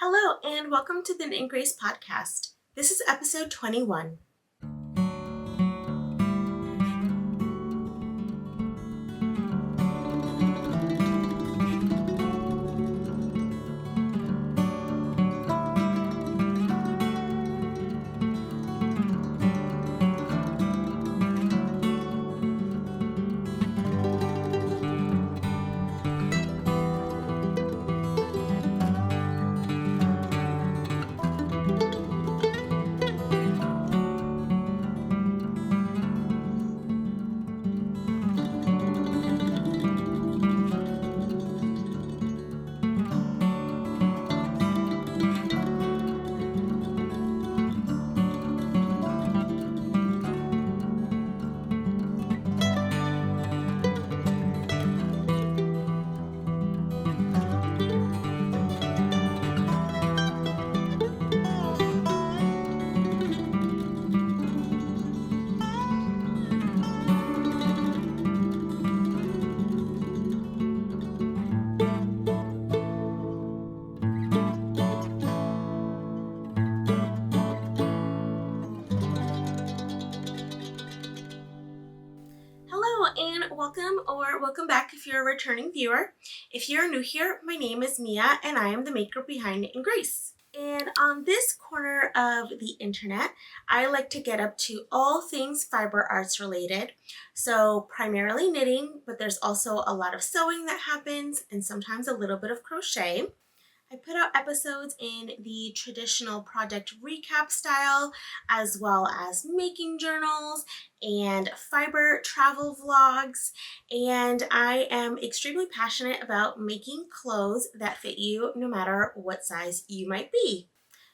Hello, and welcome to the Knit and Grace podcast. This is episode 21. Hello, and welcome back if you're a returning viewer. If you're new here, my name is Mia, and I am the maker behind Knit and Grace. And on this corner of the internet, I like to get up to all things fiber arts related. So primarily knitting, but there's also a lot of sewing that happens and sometimes a little bit of crochet. I put out episodes in the traditional project recap style, as well as making journals and fiber travel vlogs. And I am extremely passionate about making clothes that fit you no matter what size you might be.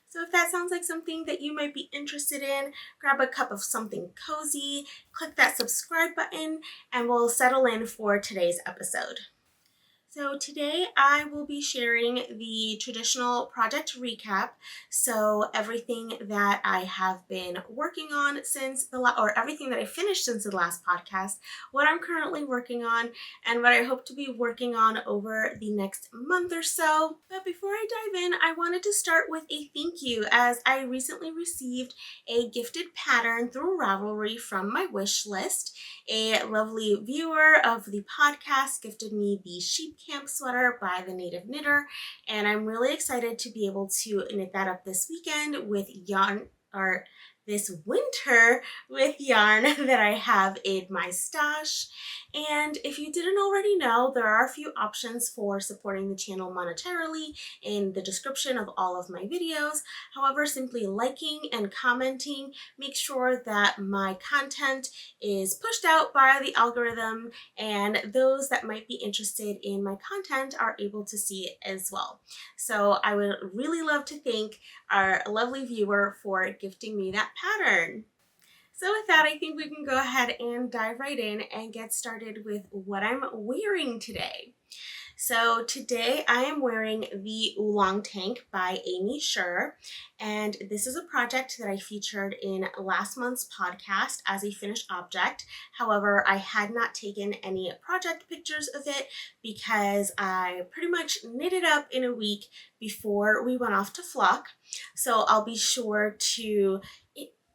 So if that sounds like something that you might be interested in, grab a cup of something cozy, click that subscribe button, and we'll settle in for today's episode. So today I will be sharing the traditional project recap. So everything that I have been working on since or everything that I finished since the last podcast, what I'm currently working on, and what I hope to be working on over the next month or so. But before I dive in, I wanted to start with a thank you, as I recently received a gifted pattern through Ravelry from my wish list. A lovely viewer of the podcast gifted me the sheep camp sweater by the Native Knitter, and I'm really excited to be able to knit that up this weekend with yarn, or this winter with yarn that I have in my stash. And if you didn't already know, there are a few options for supporting the channel monetarily in the description of all of my videos. However, simply liking and commenting makes sure that my content is pushed out by the algorithm, and those that might be interested in my content are able to see it as well. So I would really love to thank our lovely viewer for gifting me that pattern. So with that, I think we can go ahead and dive right in and get started with what I'm wearing today. So today I am wearing the Oolong tank by Aimee Sher, and this is a project that I featured in last month's podcast as a finished object. However, I had not taken any project pictures of it because I pretty much knit it up in a week before we went off to flock. So I'll be sure to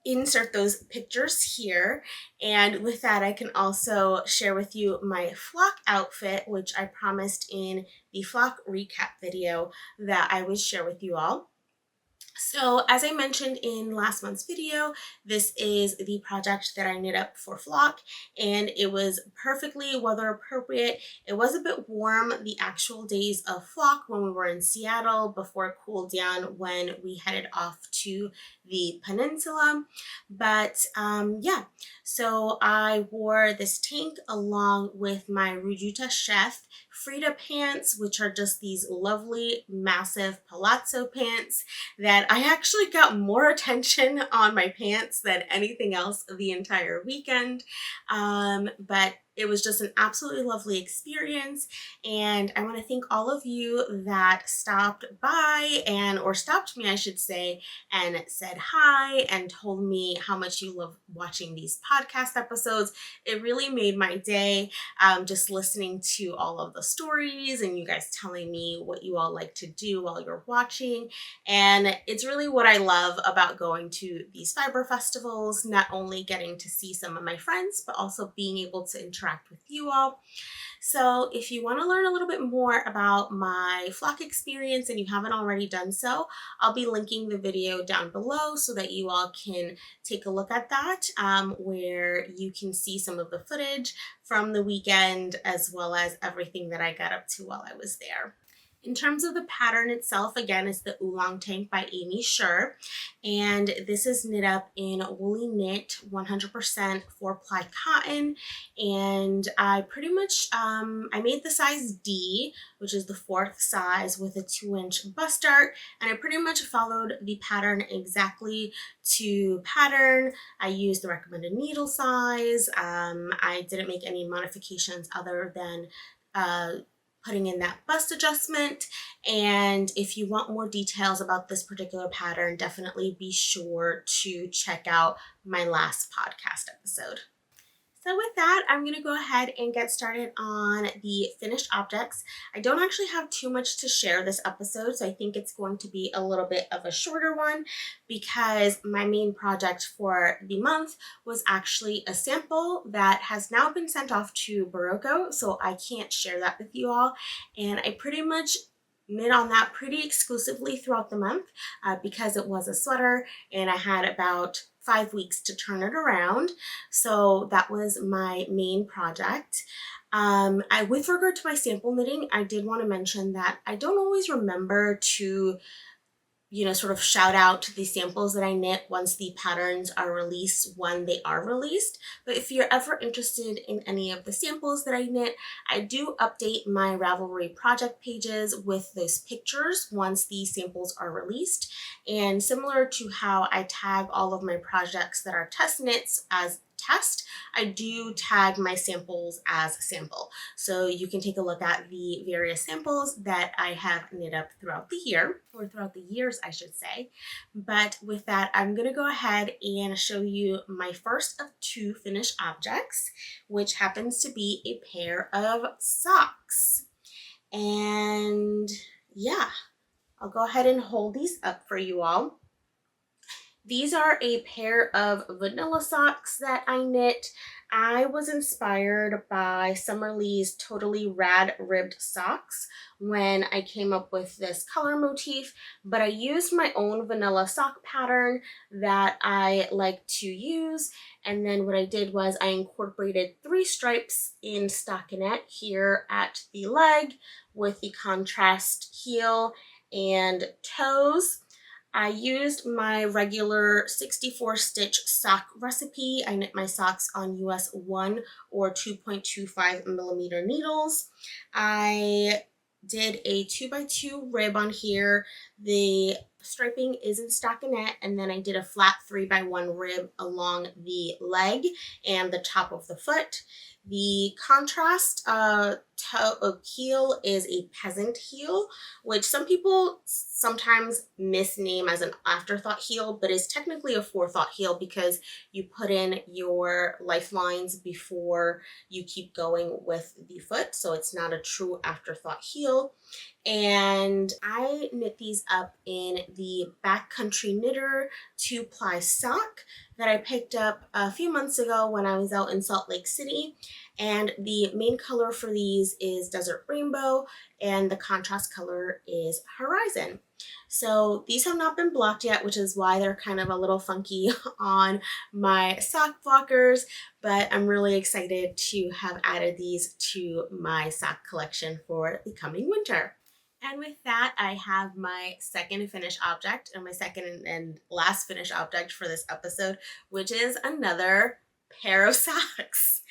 insert those pictures here, and with that I can also share with you my flock outfit, which I promised in the flock recap video that I would share with you all. So as I mentioned in last month's video, this is the project that I knit up for flock, and it was perfectly weather appropriate. It was a bit warm the actual days of flock when we were in Seattle before it cooled down when we headed off to the peninsula. But yeah, so I wore this tank along with my Rujuta Chef Frida pants, which are just these lovely massive palazzo pants that I actually got more attention on my pants than anything else the entire weekend. But it was just an absolutely lovely experience, and I want to thank all of you that stopped by or stopped me, I should say, and said hi and told me how much you love watching these podcast episodes. It really made my day, just listening to all of the stories and you guys telling me what you all like to do while you're watching. And it's really what I love about going to these fiber festivals, not only getting to see some of my friends, but also being able to interact with you all. So if you want to learn a little bit more about my flock experience and you haven't already done so, I'll be linking the video down below so that you all can take a look at that, where you can see some of the footage from the weekend as well as everything that I got up to while I was there. In terms of the pattern itself, again, it's the Oolong Tank by Aimee Sher, and this is knit up in woolly knit 100% 4-ply cotton, and I pretty much, I made the size D, which is the 4th size, with a 2-inch bust dart, and I pretty much followed the pattern exactly to pattern. I used the recommended needle size. I didn't make any modifications other than putting in that bust adjustment. And if you want more details about this particular pattern, definitely be sure to check out my last podcast episode. So with that, I'm going to go ahead and get started on the finished objects. I don't actually have too much to share this episode, so I think it's going to be a little bit of a shorter one because my main project for the month was actually a sample that has now been sent off to Barocco, so I can't share that with you all. And I pretty much knit on that pretty exclusively throughout the month because it was a sweater and I had about 5 weeks to turn it around. So that was my main project. With regard to my sample knitting, I did want to mention that I don't always remember to sort of shout out the samples that I knit once the patterns are released when they are released. But if you're ever interested in any of the samples that I knit, I do update my Ravelry project pages with those pictures once the samples are released. And similar to how I tag all of my projects that are test knits as test, I do tag my samples as sample. So you can take a look at the various samples that I have knit up throughout the year, or throughout the years, I should say. But with that, I'm going to go ahead and show you my first of 2 finished objects, which happens to be a pair of socks. And yeah, I'll go ahead and hold these up for you all. These are a pair of vanilla socks that I knit. I was inspired by Summer Lee's Totally Rad Ribbed Socks when I came up with this color motif, but I used my own vanilla sock pattern that I like to use, and then what I did was I incorporated 3 stripes in stockinette here at the leg with the contrast heel and toes. I used my regular 64 stitch sock recipe. I knit my socks on US 1 or 2.25 millimeter needles. I did a 2x2 rib on here. The striping is in stockinette, and then I did a flat 3x1 rib along the leg and the top of the foot. The contrast heel is a peasant heel, which some people sometimes misname as an afterthought heel, but is technically a forethought heel because you put in your lifelines before you keep going with the foot, so it's not a true afterthought heel. And I knit these up in the Backcountry Knitter 2-ply sock that I picked up a few months ago when I was out in Salt Lake City. And the main color for these is Desert Rainbow, and the contrast color is Horizon. So these have not been blocked yet, which is why they're kind of a little funky on my sock blockers, but I'm really excited to have added these to my sock collection for the coming winter. And with that, I have my second finished object, and my second and last finished object for this episode, which is another pair of socks.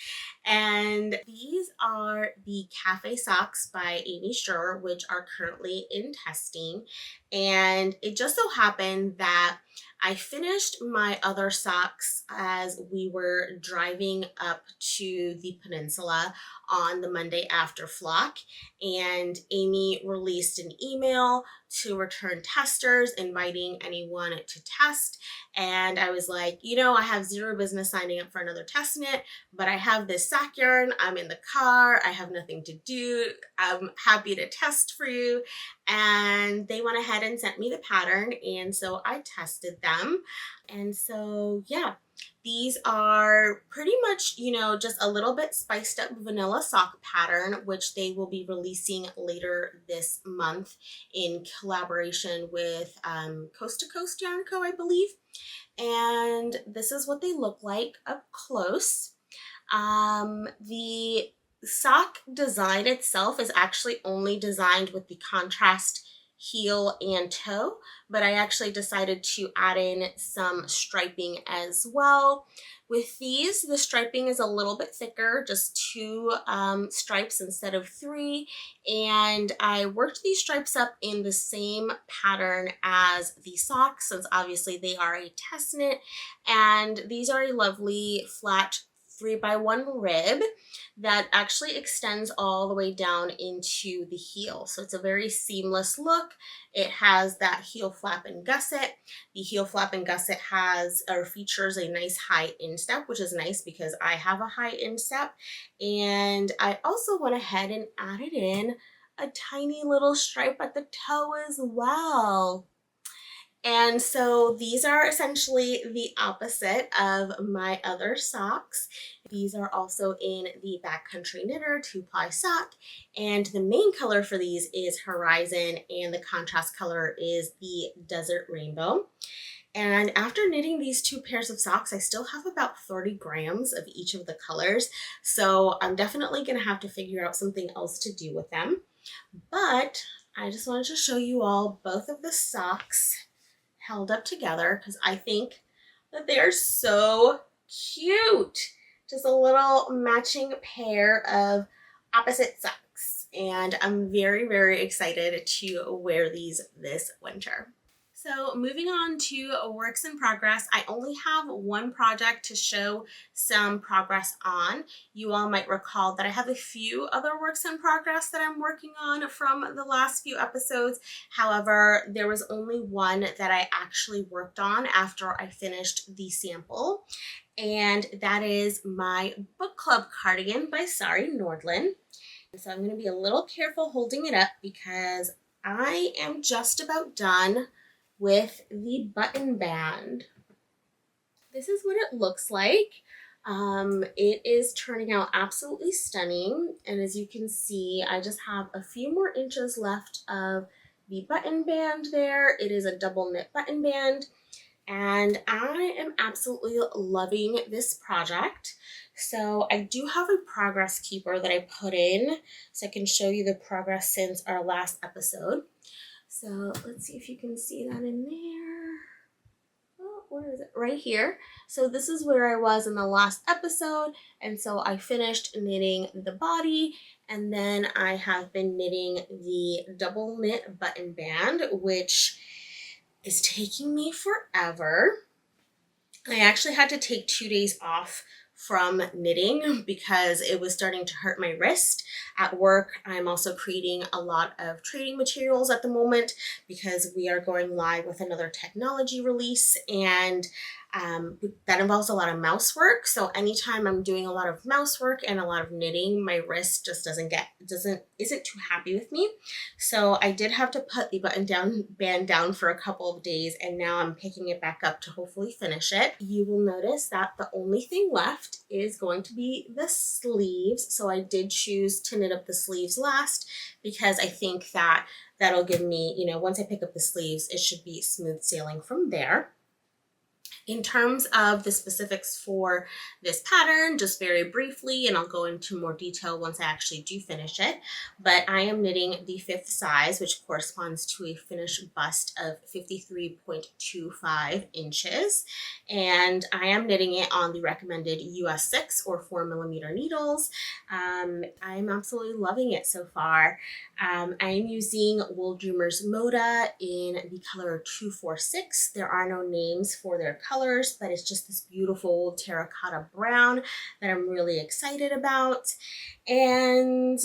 And these are the Cafe Socks by Aimee Sher, which are currently in testing. And it just so happened that I finished my other socks as we were driving up to the peninsula on the Monday after flock. And Aimee released an email to return testers, inviting anyone to test. And I was like, I have zero business signing up for another test knit, but I have this sock yarn. I'm in the car. I have nothing to do. I'm happy to test for you. And they went ahead and sent me the pattern. And so I tested them. And so, yeah. These are pretty much, just a little bit spiced up vanilla sock pattern, which they will be releasing later this month in collaboration with Coast to Coast Yarn Co., I believe. And this is what they look like up close. The sock design itself is actually only designed with the contrast heel and toe, but I actually decided to add in some striping as well. With these, the striping is a little bit thicker, just 2 stripes instead of 3, and I worked these stripes up in the same pattern as the socks, since obviously they are a test knit, and these are a lovely flat 3x1 rib that actually extends all the way down into the heel. So it's a very seamless look. It has that heel flap and gusset. The heel flap and gusset features a nice high instep, which is nice because I have a high instep. And I also went ahead and added in a tiny little stripe at the toe as well. And so these are essentially the opposite of my other socks. These are also in the Backcountry Knitter 2-ply sock, and the main color for these is Horizon, and the contrast color is the Desert Rainbow. And after knitting these 2 pairs of socks, I still have about 30 grams of each of the colors, so I'm definitely going to have to figure out something else to do with them. But I just wanted to show you all both of the socks held up together because I think that they are so cute. Just a little matching pair of opposite socks, and I'm very, very excited to wear these this winter. So moving on to works in progress, I only have one project to show some progress on. You all might recall that I have a few other works in progress that I'm working on from the last few episodes. However, there was only one that I actually worked on after I finished the sample, and that is my book club cardigan by Sari Nordlund. So I'm going to be a little careful holding it up because I am just about done with the button band. This is what it looks like. It is turning out absolutely stunning, and as you can see, I just have a few more inches left of the button band there. It is a double knit button band, and I am absolutely loving this project. So I do have a progress keeper that I put in so I can show you the progress since our last episode. So let's see if you can see that in there. Oh, where is it? Right here. So this is where I was in the last episode. And so I finished knitting the body, and then I have been knitting the double knit button band, which is taking me forever. I actually had to take 2 days off from knitting because it was starting to hurt my wrist. At work, I'm also creating a lot of trading materials at the moment because we are going live with another technology release, and that involves a lot of mouse work. So anytime I'm doing a lot of mouse work and a lot of knitting, my wrist just isn't too happy with me. So I did have to put the band down for a couple of days, and now I'm picking it back up to hopefully finish it. You will notice that the only thing left is going to be the sleeves. So I did choose to knit up the sleeves last because I think that that'll give me, once I pick up the sleeves, it should be smooth sailing from there. In terms of the specifics for this pattern, just very briefly, and I'll go into more detail once I actually do finish it, but I am knitting the 5th size, which corresponds to a finished bust of 53.25 inches, and I am knitting it on the recommended US 6 or 4mm needles. I'm absolutely loving it so far. I am using Wool Dreamers Moda in the color 246. There are no names for their colors, but it's just this beautiful terracotta brown that I'm really excited about. And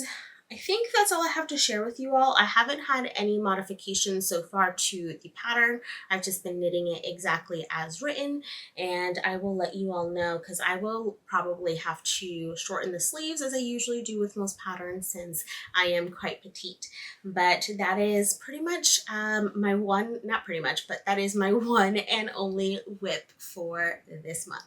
I think that's all I have to share with you all. I haven't had any modifications so far to the pattern. I've just been knitting it exactly as written, and I will let you all know because I will probably have to shorten the sleeves as I usually do with most patterns since I am quite petite. But that is pretty much my one, not pretty much, but that is my one and only whip for this month.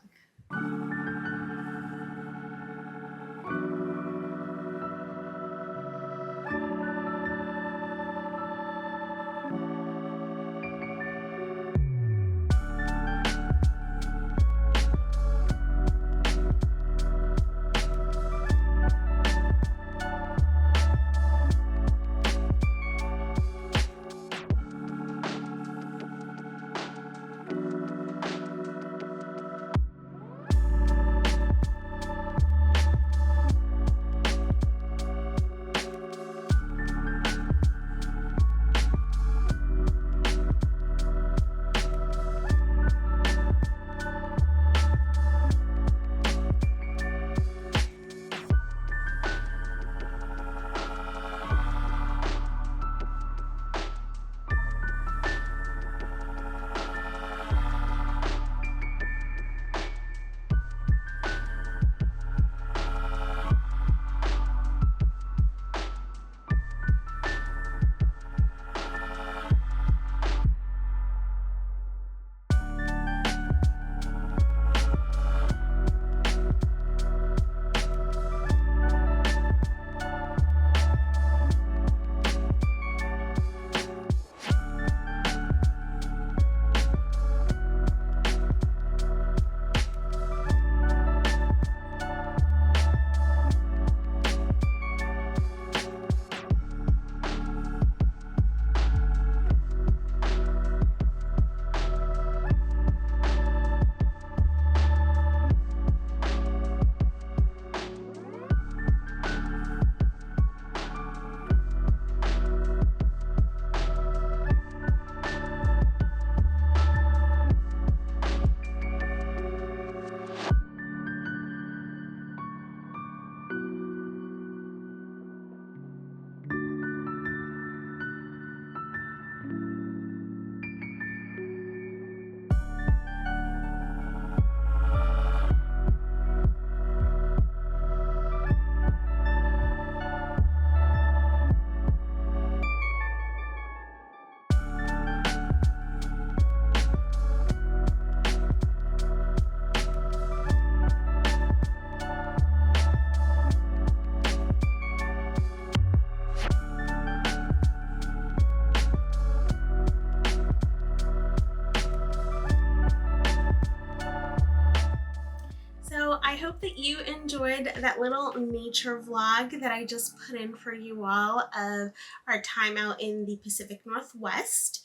I hope that you enjoyed that little nature vlog that I just put in for you all of our time out in the Pacific Northwest.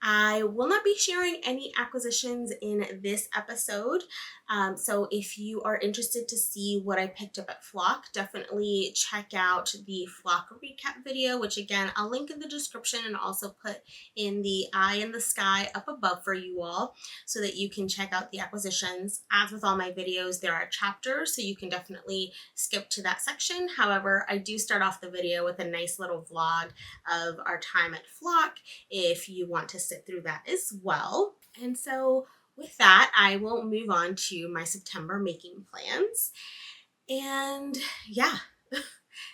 I will not be sharing any acquisitions in this episode, so if you are interested to see what I picked up at Flock, definitely check out the Flock recap video, which again, I'll link in the description and also put in the eye in the sky up above for you all so that you can check out the acquisitions. As with all my videos, there are chapters, so you can definitely skip to that section. However, I do start off the video with a nice little vlog of our time at Flock if you want to sit through that as well. And so with that, I will move on to my September making plans. And yeah,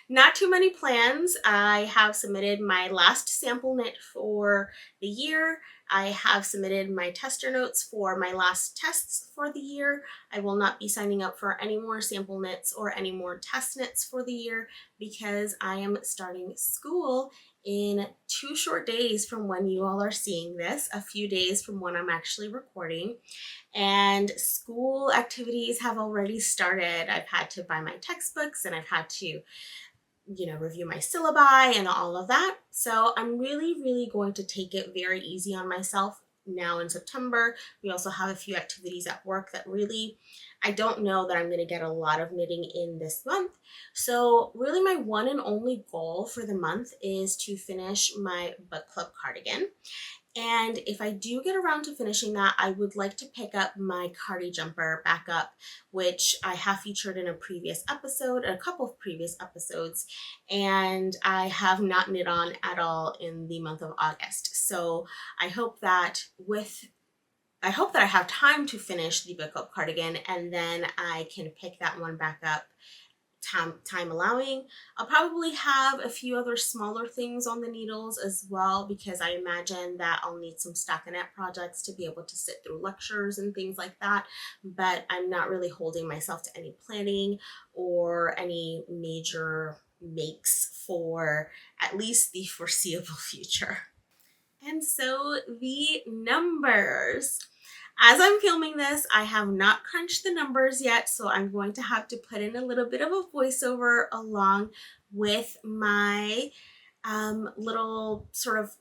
not too many plans. I have submitted my last sample knit for the year. I have submitted my tester notes for my last tests for the year. I will not be signing up for any more sample knits or any more test knits for the year because I am starting school in 2 short days from when you all are seeing this, a few days from when I'm actually recording. And school activities have already started. I've had to buy my textbooks and I've had to, review my syllabi and all of that. So I'm really going to take it very easy on myself now in September. We also have a few activities at work that really, I don't know that I'm going to get a lot of knitting in this month. So really my one and only goal for the month is to finish my book club cardigan. And if I do get around to finishing that, I would like to pick up my cardi jumper back up, which I have featured in a previous episode, a couple of previous episodes, and I have not knit on at all in the month of August. So I hope that I have time to finish the book club cardigan, and then I can pick that one back up time allowing. I'll probably have a few other smaller things on the needles as well, because I imagine that I'll need some stockinette projects to be able to sit through lectures and things like that, but I'm not really holding myself to any planning or any major makes for at least the foreseeable future. And so the numbers. As I'm filming this, I have not crunched the numbers yet, so I'm going to have to put in a little bit of a voiceover along with my little sort of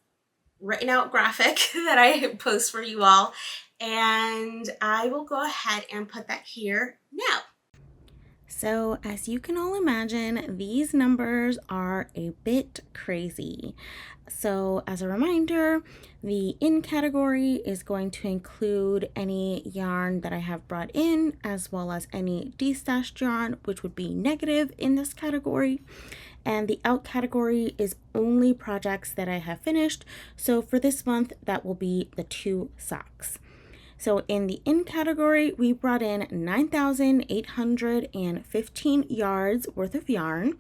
written out graphic that I post for you all. And I will go ahead and put that here now. So as you can all imagine, these numbers are a bit crazy. So as a reminder, the in category is going to include any yarn that I have brought in, as well as any destashed yarn, which would be negative in this category. And the out category is only projects that I have finished. So for this month, that will be the 2 socks. So in the in category, we brought in 9,815 yards worth of yarn,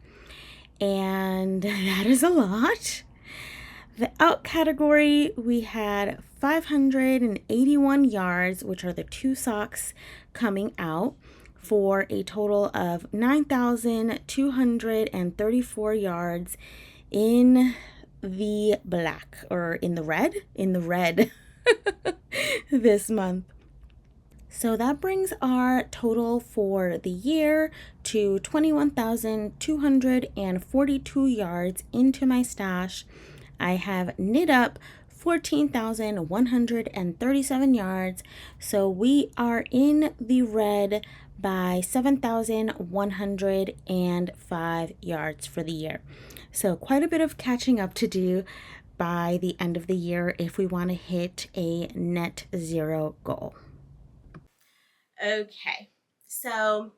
and that is a lot. The out category, we had 581 yards, which are the 2 socks coming out, for a total of 9,234 yards in the black, or in the red this month. So that brings our total for the year to 21,242 yards into my stash. I have knit up 14,137 yards, so we are in the red by 7,105 yards for the year. So quite a bit of catching up to do by the end of the year if we want to hit a net zero goal. Okay, so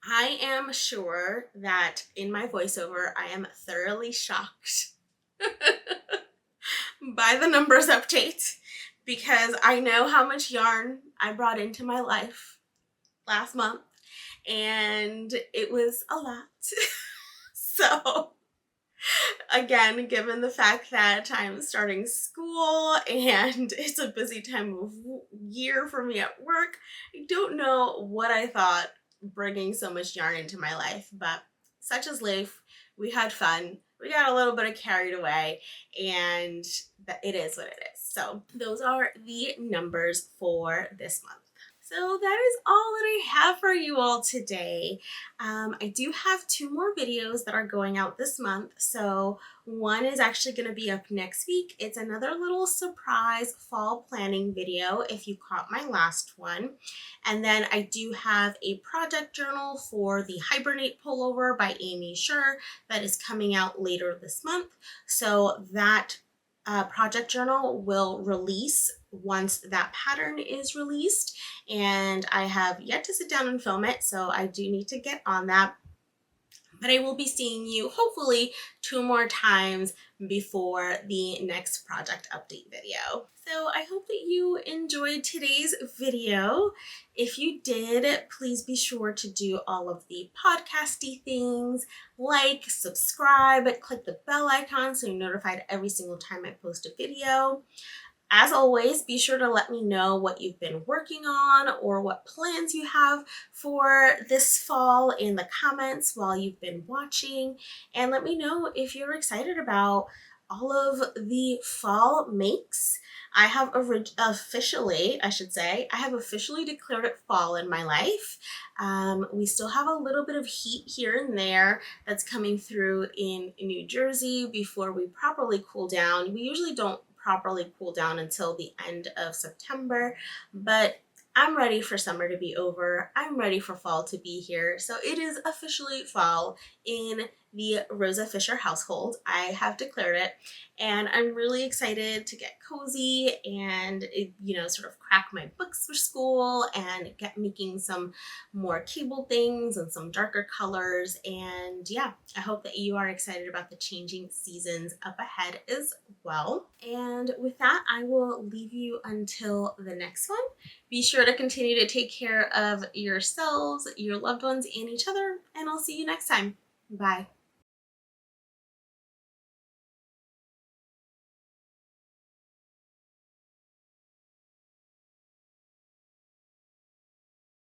I am sure that in my voiceover I am thoroughly shocked by the numbers update, because I know how much yarn I brought into my life last month, and it was a lot. So again, given the fact that I'm starting school and it's a busy time of year for me at work, I don't know what I thought bringing so much yarn into my life, but such is life. We had fun. We got a little bit carried away, and it is what it is. So those are the numbers for this month. So that is all that I have for you all today. I do have 2 more videos that are going out this month. So one is actually going to be up next week. It's another little surprise fall planning video if you caught my last one. And then I do have a project journal for the Hibernate pullover by Aimee Sher that is coming out later this month. So that project journal will release once that pattern is released, and I have yet to sit down and film it, so I do need to get on that. But I will be seeing you hopefully 2 more times before the next project update video. So I hope that you enjoyed today's video. If you did, please be sure to do all of the podcasty things, like, subscribe, click the bell icon so you're notified every single time I post a video. As always, be sure to let me know what you've been working on or what plans you have for this fall in the comments while you've been watching. And let me know if you're excited about all of the fall makes. I have officially, I should say, I have officially declared it fall in my life. We still have a little bit of heat here and there that's coming through in New Jersey before we properly cool down. We usually don't properly cool down until the end of September, but I'm ready for summer to be over. I'm ready for fall to be here. So it is officially fall in the Rosa Fisher household. I have declared it, and I'm really excited to get cozy and, sort of crack my books for school and get making some more cable things and some darker colors. And yeah, I hope that you are excited about the changing seasons up ahead as well. And with that, I will leave you until the next one. Be sure to continue to take care of yourselves, your loved ones, and each other, and I'll see you next time. Bye.